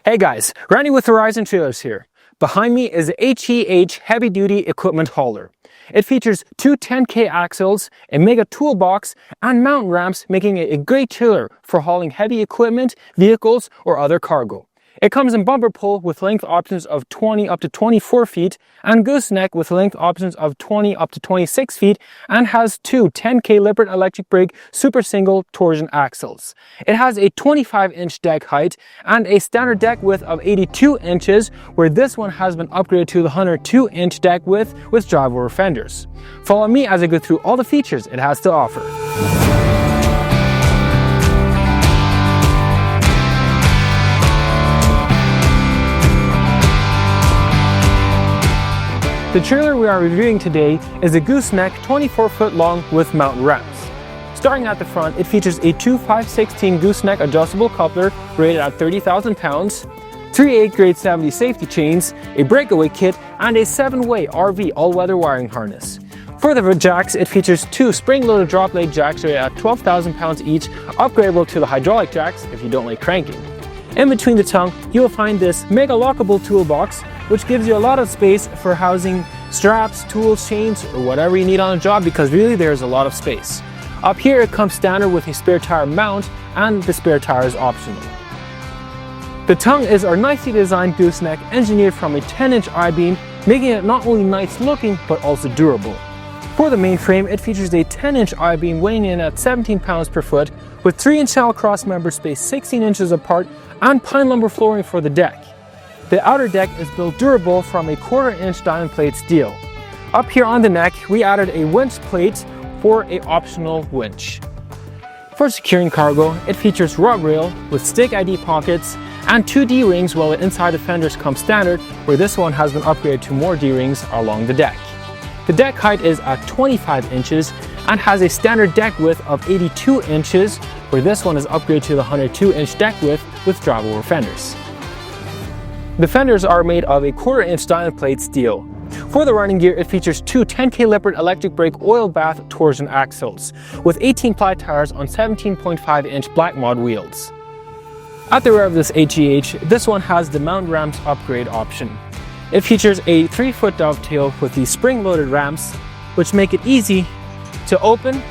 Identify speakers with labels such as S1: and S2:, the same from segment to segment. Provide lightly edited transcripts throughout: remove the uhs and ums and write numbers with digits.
S1: Hey guys, Randy with Horizon Trailers here. Behind me is the HEH heavy duty equipment hauler. It features two 10K axles, a mega toolbox, and mountain ramps, making it a great trailer for hauling heavy equipment, vehicles, or other cargo. It comes in bumper pull with length options of 20 up to 24 feet and gooseneck with length options of 20 up to 26 feet and has two 10K Lippert electric brake super single torsion axles. It has a 25-inch deck height and a standard deck width of 82 inches, where this one has been upgraded to the 102-inch deck width with drive-over fenders. Follow me as I go through all the features it has to offer. The trailer we are reviewing today is a gooseneck 24-foot long with mountain ramps. Starting at the front, it features a 2.5/16 gooseneck adjustable coupler rated at 30,000 pounds, 3 8 grade 70 safety chains, a breakaway kit, and a 7-way RV all-weather wiring harness. For the jacks, it features two spring-loaded drop leg jacks rated at 12,000 pounds each, upgradable to the hydraulic jacks if you don't like cranking. In between the tongue, you will find this mega lockable toolbox, which gives you a lot of space for housing straps, tools, chains, or whatever you need on a job, because really there's a lot of space. Up here it comes standard with a spare tire mount, and the spare tire is optional. The tongue is our nicely designed gooseneck engineered from a 10-inch I-beam, making it not only nice looking but also durable. For the main frame, it features a 10-inch I-beam weighing in at 17 pounds per foot, with 3-inch channel cross members spaced 16 inches apart, and pine lumber flooring for the deck. The outer deck is built durable from a 1/4-inch diamond plate steel. Up here on the neck, we added a winch plate for an optional winch. For securing cargo, it features rug rail with stick ID pockets and 2 D-rings, while the inside of fenders come standard, where this one has been upgraded to more D-rings along the deck. The deck height is at 25 inches and has a standard deck width of 82 inches, where this one is upgraded to the 102-inch deck width with drive-over fenders. The fenders are made of a 1/4-inch diamond plate steel. For the running gear, it features two 10K Lippert electric brake oil bath torsion axles with 18-ply tires on 17.5-inch black mod wheels. At the rear of this HEH, this one has the mountain ramps upgrade option. It features a 3-foot dovetail with these spring-loaded ramps, which make it easy to open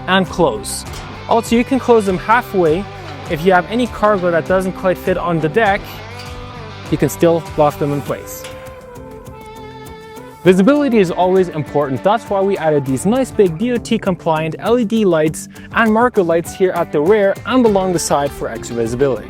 S1: and close. Also, you can close them halfway. If you have any cargo that doesn't quite fit on the deck, you can still lock them in place. Visibility is always important. That's why we added these nice big DOT compliant LED lights and marker lights here at the rear and along the side for extra visibility.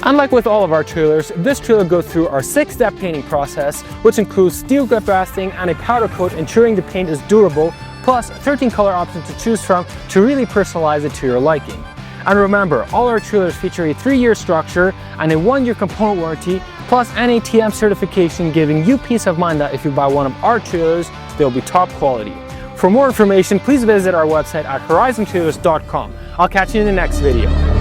S1: And like with all of our trailers, this trailer goes through our 6-step painting process, which includes steel grip basting and a powder coat, ensuring the paint is durable, plus 13 color options to choose from to really personalize it to your liking. And remember, all our trailers feature a 3-year structure and a 1-year component warranty, plus NATM certification, giving you peace of mind that if you buy one of our trailers, they'll be top quality. For more information, please visit our website at horizontrailers.com. I'll catch you in the next video.